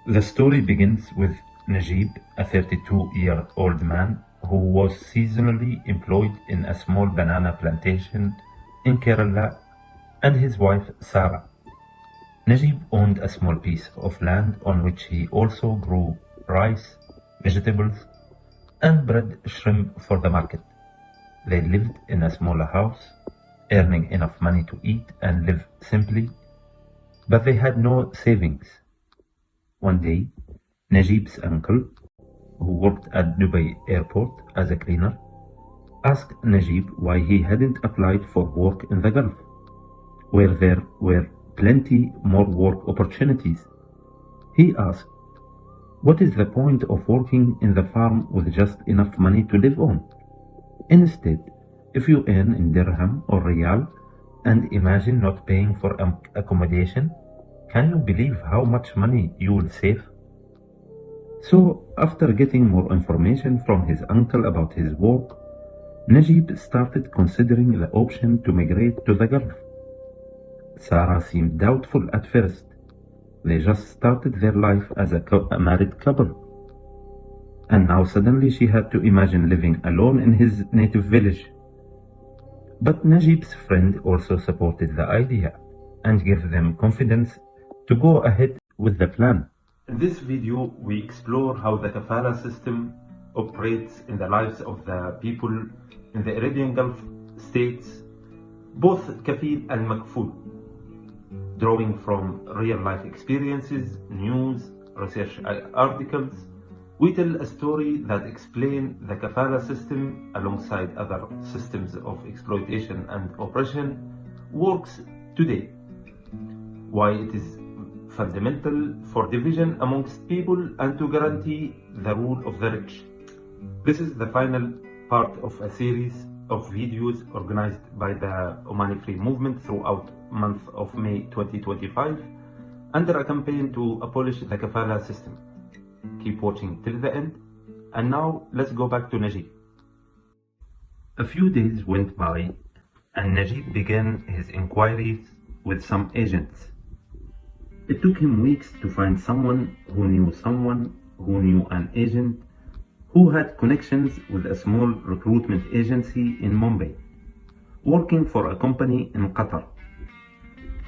The story begins with Najib, a 32-year-old man who was seasonally employed in a small banana plantation in Kerala, and his wife Sarah. Najib owned a small piece of land on which he also grew rice, vegetables, and bred shrimp for the market. They lived in a smaller house, earning enough money to eat and live simply, but they had no savings. One day, Najib's uncle, who worked at Dubai airport as a cleaner, asked Najib why he hadn't applied for work in the Gulf, where there were plenty more work opportunities. He asked, "What is the point of working in the farm with just enough money to live on? Instead, if you earn in dirham or riyal and imagine not paying for accommodation, can you believe how much money you will save?" So, after getting more information from his uncle about his work, Najib started considering the option to migrate to the Gulf. Sarah seemed doubtful at first. They just started their life as a married couple. And now suddenly she had to imagine living alone in his native village. But Najib's friend also supported the idea and gave them confidence to go ahead with the plan. In this video, we explore how the Kafala system operates in the lives of the people in the Arabian Gulf states, both Kafil and Makful, drawing from real-life experiences, news, research articles. We tell a story that explains the Kafala system alongside other systems of exploitation and oppression works today, why it is fundamental for division amongst people and to guarantee the rule of the rich. This is the final part of a series of videos organized by the Omani Free Movement throughout month of May 2025 under a campaign to abolish the Kafala system. Keep watching till the end, and now let's go back to Najib. A few days went by and Najib began his inquiries with some agents. It took him weeks to find someone who knew an agent who had connections with a small recruitment agency in Mumbai, working for a company in Qatar.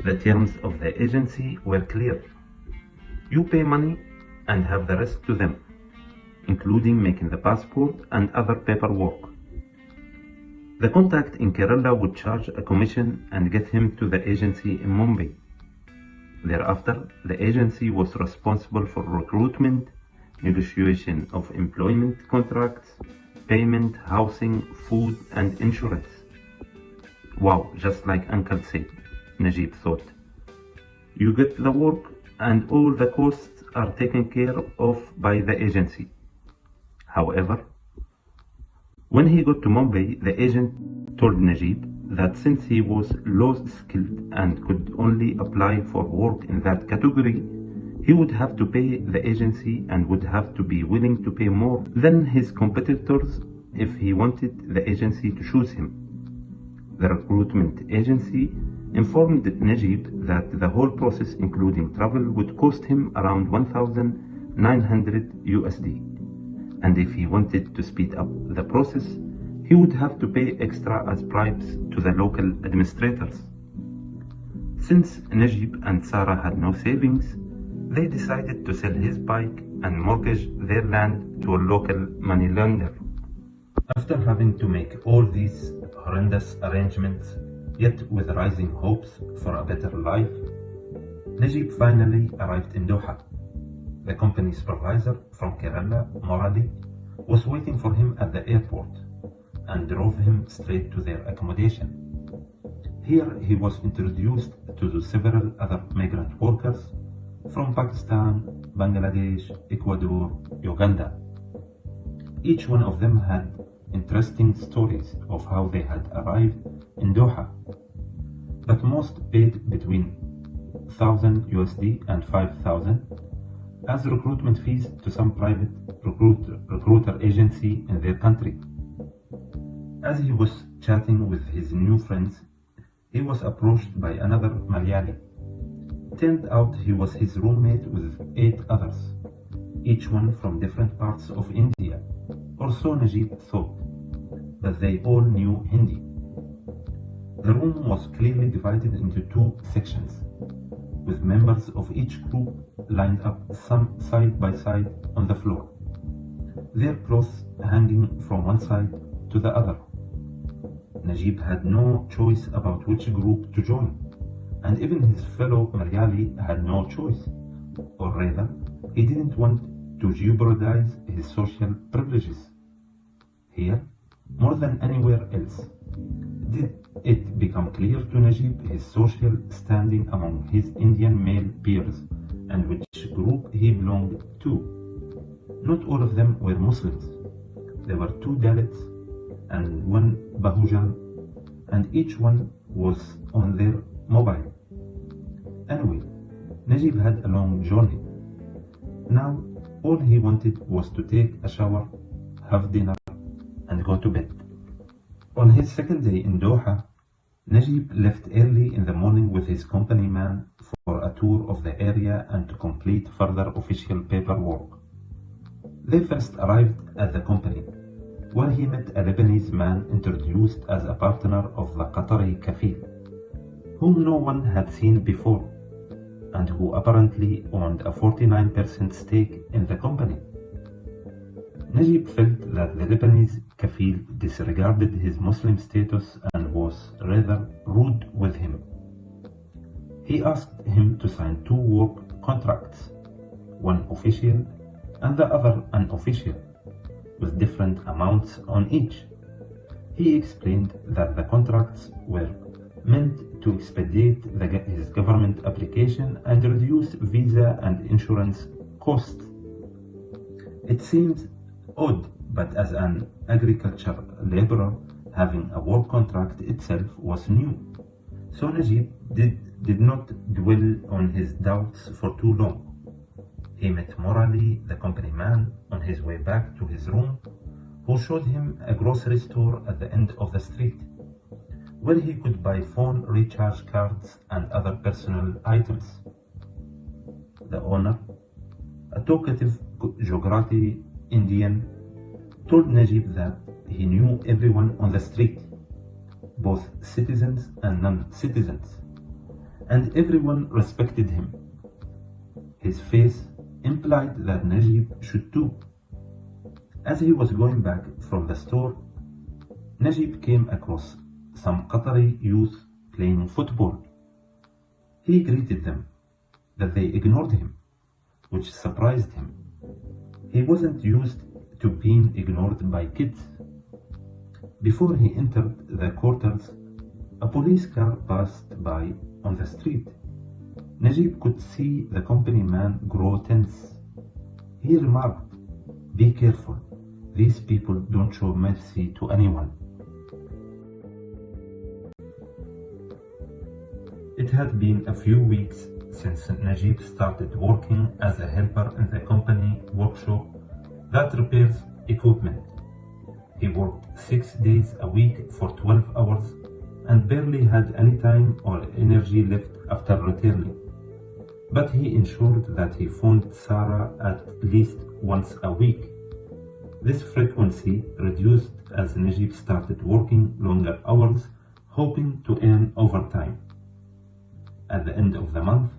The terms of the agency were clear. You pay money and have the rest to them, including making the passport and other paperwork. The contact in Kerala would charge a commission and get him to the agency in Mumbai. Thereafter, the agency was responsible for recruitment, negotiation of employment contracts, payment, housing, food, and insurance. Wow, just like Uncle said, Najib thought. You get the work and all the costs are taken care of by the agency. However, when he got to Mumbai, the agent told Najib that since he was low skilled and could only apply for work in that category, he would have to pay the agency and would have to be willing to pay more than his competitors if he wanted the agency to choose him. The recruitment agency informed Najib that the whole process, including travel, would cost him around 1,900 USD, and if he wanted to speed up the process, he would have to pay extra as bribes to the local administrators. Since Najib and Sarah had no savings, they decided to sell his bike and mortgage their land to a local moneylender. After having to make all these horrendous arrangements, yet with rising hopes for a better life, Najib finally arrived in Doha. The company supervisor from Kerala, Moradi, was waiting for him at the airport and drove him straight to their accommodation. Here he was introduced to several other migrant workers from Pakistan, Bangladesh, Ecuador, Uganda. Each one of them had interesting stories of how they had arrived in Doha, but most paid between 1,000 USD and 5,000 as recruitment fees to some private recruiter agency in their country. As he was chatting with his new friends, he was approached by another Malayali. Turned out he was his roommate with 8 others, each one from different parts of India, or so Najib thought, but they all knew Hindi. The room was clearly divided into 2 sections, with members of each group lined up some side by side on the floor, their clothes hanging from one side to the other. Najib had no choice about which group to join, and even his fellow Malayali had no choice, or rather, he didn't want to jeopardize his social privileges. Here, more than anywhere else, did it become clear to Najib his social standing among his Indian male peers and which group he belonged to. Not all of them were Muslims. There were 2 Dalits and 1 Bahujan, and each one was on their mobile. Anyway, Najib had a long journey. Now, all he wanted was to take a shower, have dinner, and go to bed. On his second day in Doha, Najib left early in the morning with his company man for a tour of the area and to complete further official paperwork. They first arrived at the company, where he met a Lebanese man introduced as a partner of the Qatari Kafil, whom no one had seen before, and who apparently owned a 49% stake in the company. Najib felt that the Lebanese Kafil disregarded his Muslim status and was rather rude with him. He asked him to sign 2 work contracts, one official and the other unofficial, with different amounts on each. He explained that the contracts were meant to expedite his government application and reduce visa and insurance costs. It seems odd, but as an agriculture laborer, having a work contract itself was new. So Najib did not dwell on his doubts for too long. He met Morali, the company man, on his way back to his room, who showed him a grocery store at the end of the street, where he could buy phone recharge cards and other personal items. The owner, a talkative Gujarati Indian, told Najib that he knew everyone on the street, both citizens and non-citizens, and everyone respected him. His face implied that Najib should too. As he was going back from the store, Najib came across some Qatari youth playing football. He greeted them, but they ignored him, which surprised him. He wasn't used to being ignored by kids. Before he entered the quarters, a police car passed by on the street. Najib could see the company man grow tense. He remarked, "Be careful, these people don't show mercy to anyone." It had been a few weeks since Najib started working as a helper in the company workshop that repairs equipment. He worked 6 days a week for 12 hours and barely had any time or energy left after returning. But he ensured that he phoned Sarah at least once a week. This frequency reduced as Najib started working longer hours, hoping to earn overtime. At the end of the month,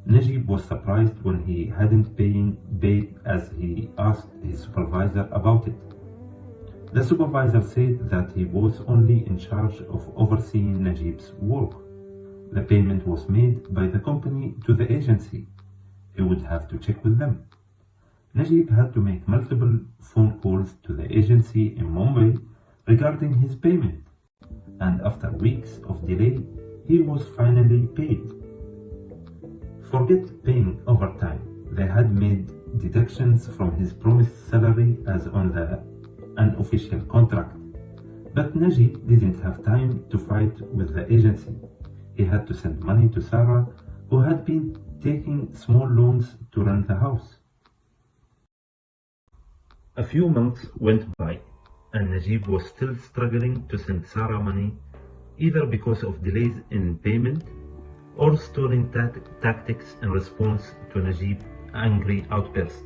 Najib was surprised when he hadn't paid as he asked his supervisor about it. The supervisor said that he was only in charge of overseeing Najib's work. The payment was made by the company to the agency. He would have to check with them. Najib had to make multiple phone calls to the agency in Mumbai regarding his payment, and after weeks of delay, he was finally paid. Forget paying overtime. They had made deductions from his promised salary as on the unofficial contract. But Najib didn't have time to fight with the agency. He had to send money to Sarah, who had been taking small loans to rent the house. A few months went by, and Najib was still struggling to send Sarah money, either because of delays in payment or stalling tactics in response to Najib's angry outbursts.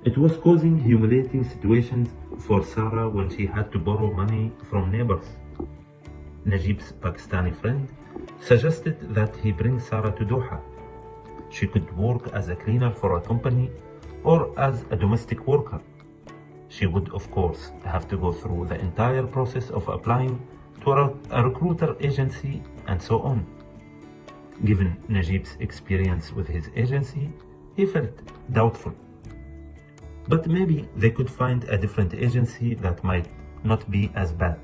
It was causing humiliating situations for Sarah when she had to borrow money from neighbors. Najib's Pakistani friend suggested that he bring Sarah to Doha. She could work as a cleaner for a company or as a domestic worker. She would, of course, have to go through the entire process of applying to a recruiter agency and so on. Given Najib's experience with his agency, he felt doubtful. But maybe they could find a different agency that might not be as bad.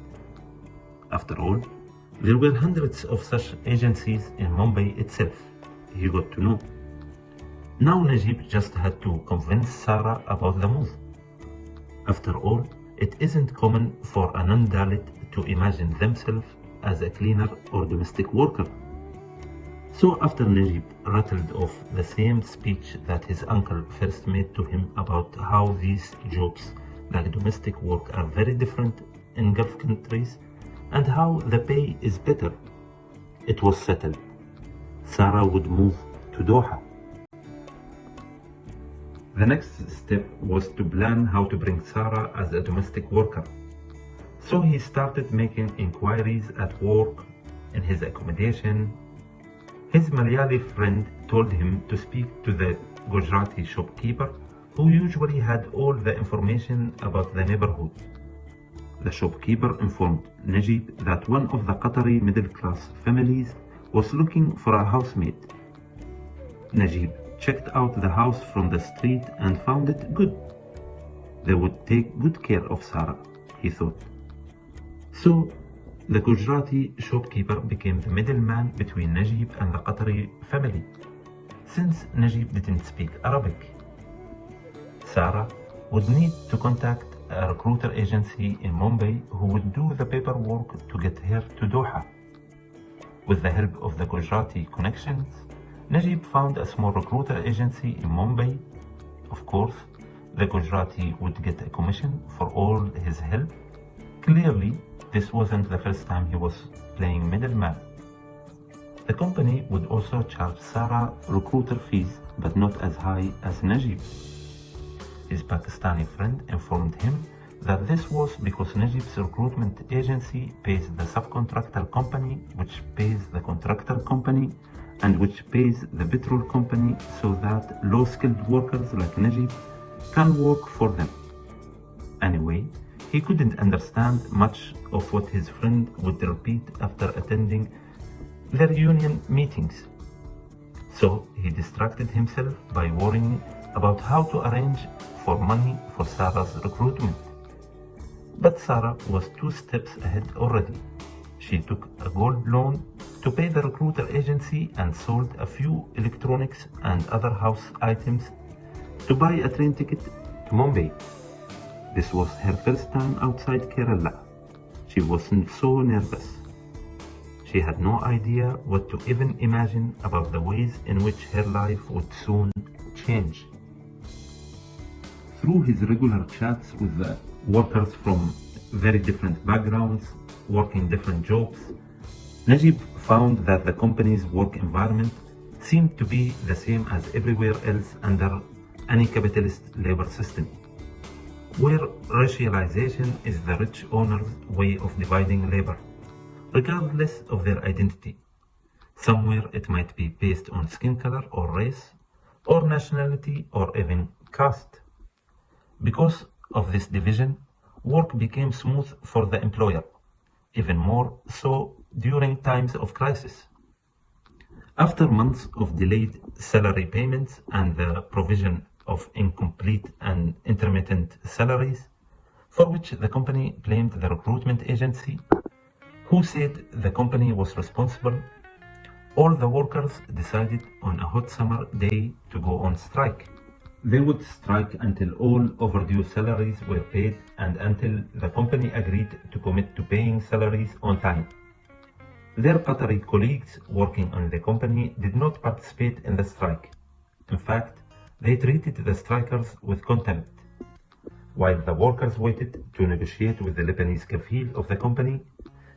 After all, there were hundreds of such agencies in Mumbai itself, he got to know. Now Najib just had to convince Sarah about the move. After all, it isn't common for a non-Dalit to imagine themselves as a cleaner or domestic worker. So after Najib rattled off the same speech that his uncle first made to him about how these jobs like domestic work are very different in Gulf countries and how the pay is better, it was settled. Sarah would move to Doha. The next step was to plan how to bring Sarah as a domestic worker. So he started making inquiries at work, in his accommodation. His Malayali friend told him to speak to the Gujarati shopkeeper, who usually had all the information about the neighborhood. The shopkeeper informed Najib that one of the Qatari middle-class families was looking for a housemaid. Najib checked out the house from the street and found it good. They would take good care of Sarah, he thought. So, the Gujarati shopkeeper became the middleman between Najib and the Qatari family, since Najib didn't speak Arabic. Sarah would need to contact a recruiter agency in Mumbai who would do the paperwork to get her to Doha. With the help of the Gujarati connections, Najib found a small recruiter agency in Mumbai. Of course, the Gujarati would get a commission for all his help. Clearly, this wasn't the first time he was playing middleman. The company would also charge Sarah recruiter fees, but not as high as Najib. His Pakistani friend informed him that this was because Najib's recruitment agency pays the subcontractor company, which pays the contractor company, and which pays the petrol company, so that low-skilled workers like Najib can work for them. Anyway, he couldn't understand much of what his friend would repeat after attending their union meetings. So he distracted himself by worrying about how to arrange for money for Sarah's recruitment. But Sarah was 2 steps ahead already. She took a gold loan to pay the recruiter agency and sold a few electronics and other house items to buy a train ticket to Mumbai. This was her first time outside Kerala. She wasn't so nervous. She had no idea what to even imagine about the ways in which her life would soon change. Through his regular chats with the workers from very different backgrounds, working different jobs, Najib found that the company's work environment seemed to be the same as everywhere else under any capitalist labor system, where racialization is the rich owner's way of dividing labor, regardless of their identity. Somewhere it might be based on skin color or race, or nationality, or even caste. Because of this division, work became smooth for the employer, even more so during times of crisis. After months of delayed salary payments and the provision of incomplete and intermittent salaries, for which the company blamed the recruitment agency, who said the company was responsible, all the workers decided on a hot summer day to go on strike. They would strike until all overdue salaries were paid and until the company agreed to commit to paying salaries on time. Their Qatari colleagues working on the company did not participate in the strike. In fact, they treated the strikers with contempt. While the workers waited to negotiate with the Lebanese kafil of the company,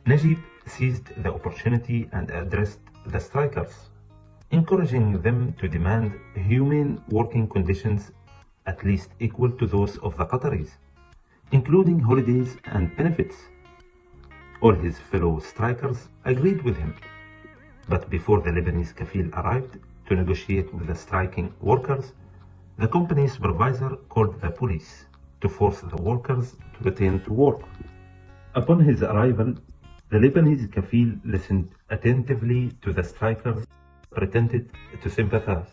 Najib seized the opportunity and addressed the strikers, encouraging them to demand humane working conditions at least equal to those of the Qataris, including holidays and benefits. All his fellow strikers agreed with him. But before the Lebanese kafil arrived to negotiate with the striking workers, the company's supervisor called the police to force the workers to return to work. Upon his arrival, the Lebanese kafil listened attentively to the strikers, pretended to sympathize.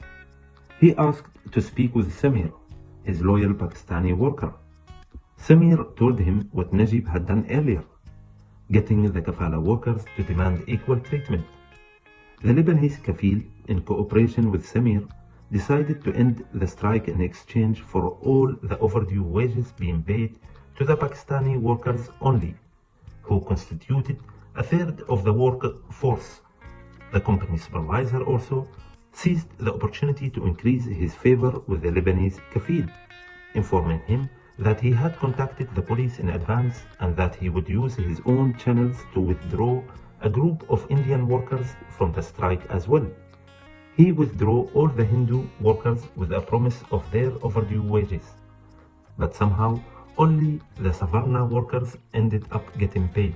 He asked to speak with Samir, his loyal Pakistani worker. Samir told him what Najib had done earlier, getting the Kafala workers to demand equal treatment. The Lebanese kafil, in cooperation with Samir, decided to end the strike in exchange for all the overdue wages being paid to the Pakistani workers only, who constituted a third of the workforce. The company supervisor also seized the opportunity to increase his favor with the Lebanese kafil, informing him that he had contacted the police in advance and that he would use his own channels to withdraw a group of Indian workers from the strike as well. He withdrew all the Hindu workers with a promise of their overdue wages. But somehow, only the Savarna workers ended up getting paid.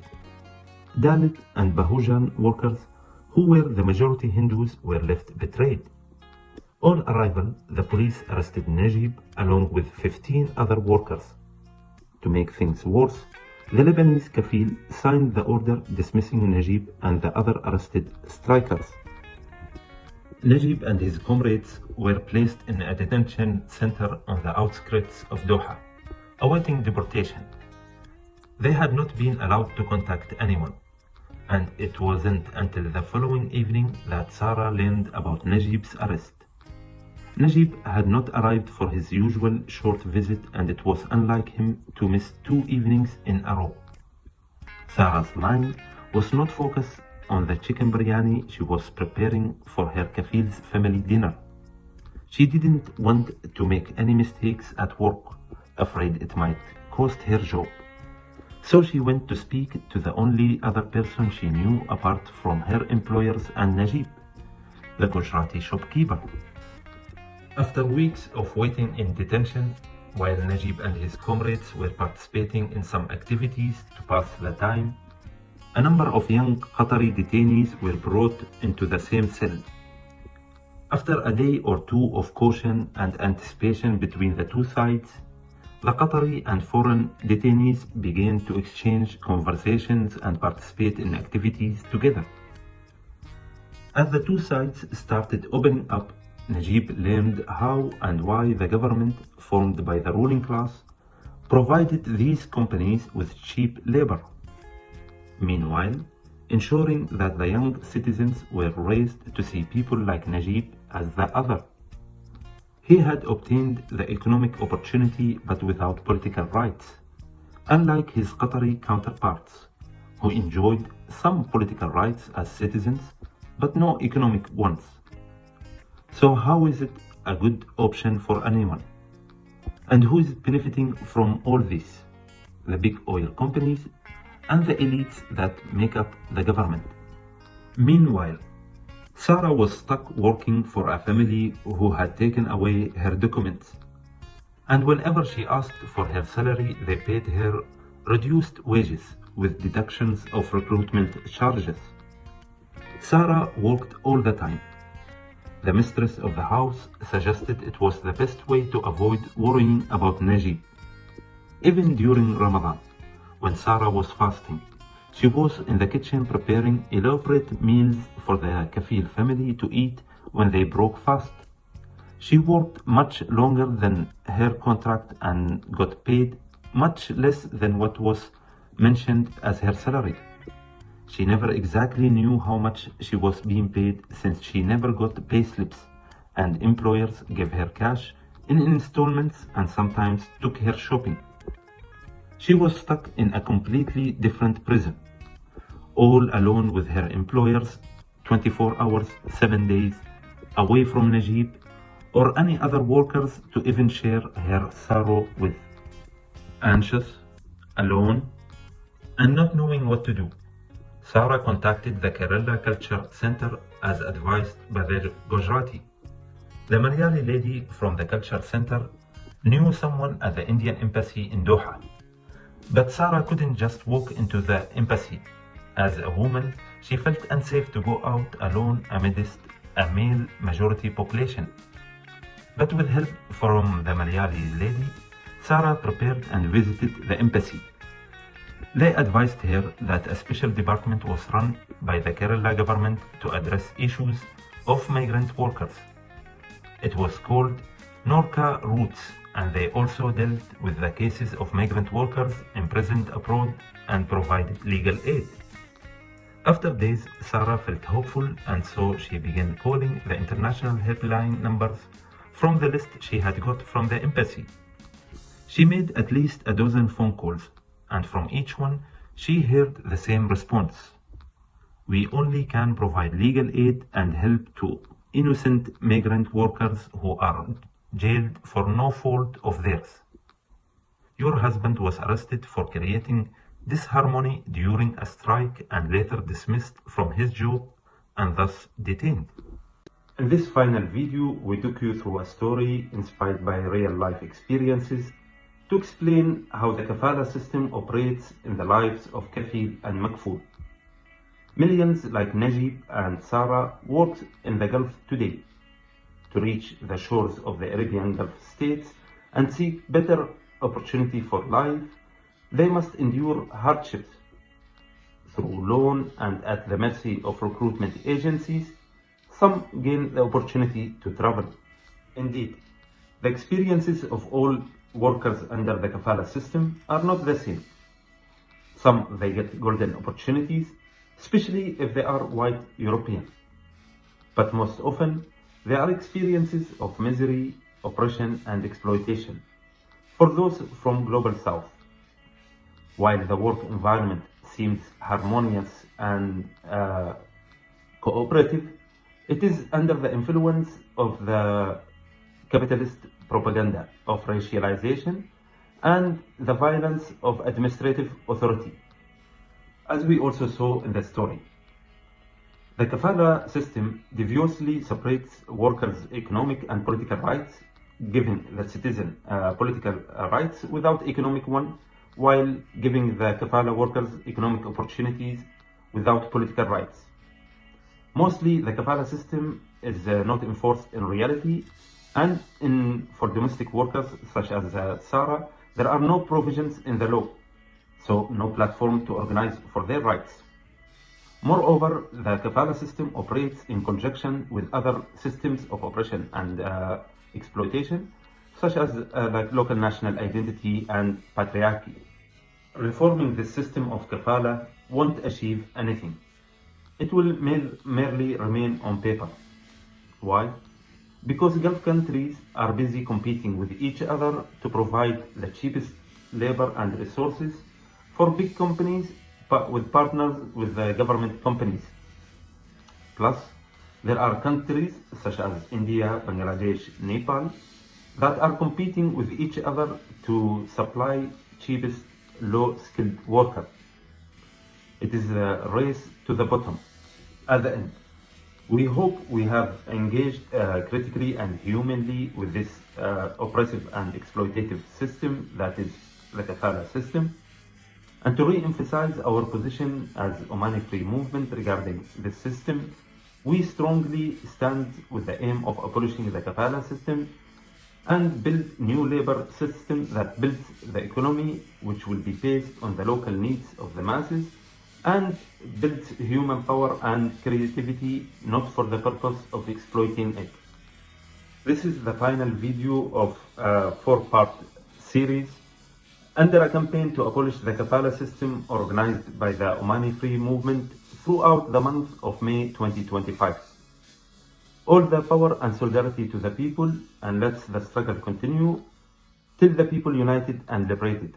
Dalit and Bahujan workers, who were the majority Hindus, were left betrayed. On arrival, the police arrested Najib along with 15 other workers. To make things worse, the Lebanese kafil signed the order dismissing Najib and the other arrested strikers. Najib and his comrades were placed in a detention center on the outskirts of Doha, awaiting deportation. They had not been allowed to contact anyone, and it wasn't until the following evening that Sarah learned about Najib's arrest. Najib had not arrived for his usual short visit, and it was unlike him to miss 2 evenings in a row. Sarah's mind was not focused on the chicken biryani she was preparing for her kafil's family dinner. She didn't want to make any mistakes at work, afraid it might cost her job. So she went to speak to the only other person she knew apart from her employers and Najib, the Gujarati shopkeeper. After weeks of waiting in detention, while Najib and his comrades were participating in some activities to pass the time, a number of young Qatari detainees were brought into the same cell. After a day or two of caution and anticipation between the two sides, the Qatari and foreign detainees began to exchange conversations and participate in activities together. As the two sides started opening up, Najib learned how and why the government, formed by the ruling class, provided these companies with cheap labor, meanwhile ensuring that the young citizens were raised to see people like Najib as the other. He had obtained the economic opportunity but without political rights, unlike his Qatari counterparts, who enjoyed some political rights as citizens but no economic ones. So how is it a good option for anyone? And who is benefiting from all this? The big oil companies and the elites that make up the government. Meanwhile, Sarah was stuck working for a family who had taken away her documents, and whenever she asked for her salary, they paid her reduced wages with deductions of recruitment charges. Sarah worked all the time. The mistress of the house suggested it was the best way to avoid worrying about Najib. Even during Ramadan, when Sarah was fasting, she was in the kitchen preparing elaborate meals for the kafil family to eat when they broke fast. She worked much longer than her contract and got paid much less than what was mentioned as her salary. She never exactly knew how much she was being paid since she never got payslips, and employers gave her cash in installments and sometimes took her shopping. She was stuck in a completely different prison, all alone with her employers, 24 hours, 7 days, away from Najib or any other workers to even share her sorrow with. Anxious, alone, and not knowing what to do, Sarah contacted the Kerala Culture Center as advised by the Gujarati. The Malayali lady from the Culture Center knew someone at the Indian Embassy in Doha. But Sarah couldn't just walk into the embassy. As a woman, she felt unsafe to go out alone amidst a male-majority population. But with help from the Malayali lady, Sarah prepared and visited the embassy. They advised her that a special department was run by the Kerala government to address issues of migrant workers. It was called Norca Roots, and they also dealt with the cases of migrant workers imprisoned abroad and provided legal aid. After days, Sarah felt hopeful, and so she began calling the international helpline numbers from the list she had got from the embassy. She made at least a dozen phone calls, and from each one, she heard the same response. We only can provide legal aid and help to innocent migrant workers who are jailed for no fault of theirs. Your husband was arrested for creating disharmony during a strike and later dismissed from his job and thus detained. In this final video, we took you through a story inspired by real-life experiences to explain how the Kafala system operates in the lives of Kafil and Makful. Millions like Najib and Sarah work in the Gulf today. To reach the shores of the Arabian Gulf states and seek better opportunity for life, they must endure hardships. Through loan and at the mercy of recruitment agencies, some gain the opportunity to travel. Indeed, the experiences of all workers under the Kafala system are not the same. Some they get golden opportunities, especially if they are white European. But most often, they are experiences of misery, oppression and exploitation for those from Global South. While the work environment seems harmonious and cooperative, it is under the influence of the capitalist propaganda of racialization and the violence of administrative authority, as we also saw in the story. The Kafala system deviously separates workers' economic and political rights, giving the citizen political rights without economic one, while giving the Kafala workers economic opportunities without political rights. Mostly, the Kafala system is not enforced in reality, and for domestic workers such as Sarah, there are no provisions in the law, so no platform to organize for their rights. Moreover, the Kafala system operates in conjunction with other systems of oppression and exploitation, such as like local national identity and patriarchy. Reforming this system of Kafala won't achieve anything. It will merely remain on paper. Why? Because Gulf countries are busy competing with each other to provide the cheapest labor and resources for big companies, but with partners with the government companies. Plus, there are countries such as India, Bangladesh, Nepal that are competing with each other to supply cheapest low-skilled workers. It is a race to the bottom. At the end, we hope we have engaged critically and humanly with this oppressive and exploitative system that is the Kafala system, and to re-emphasize our position as Omani Free Movement regarding this system. We strongly stand with the aim of abolishing the Kafala system and build new labor system that builds the economy, which will be based on the local needs of the masses and builds human power and creativity, not for the purpose of exploiting it. This is the final video of a 4-part series under a campaign to abolish the Kafala system organized by the Omani Free Movement throughout the month of May 2025. All the power and solidarity to the people, and let the struggle continue till the people united and liberated.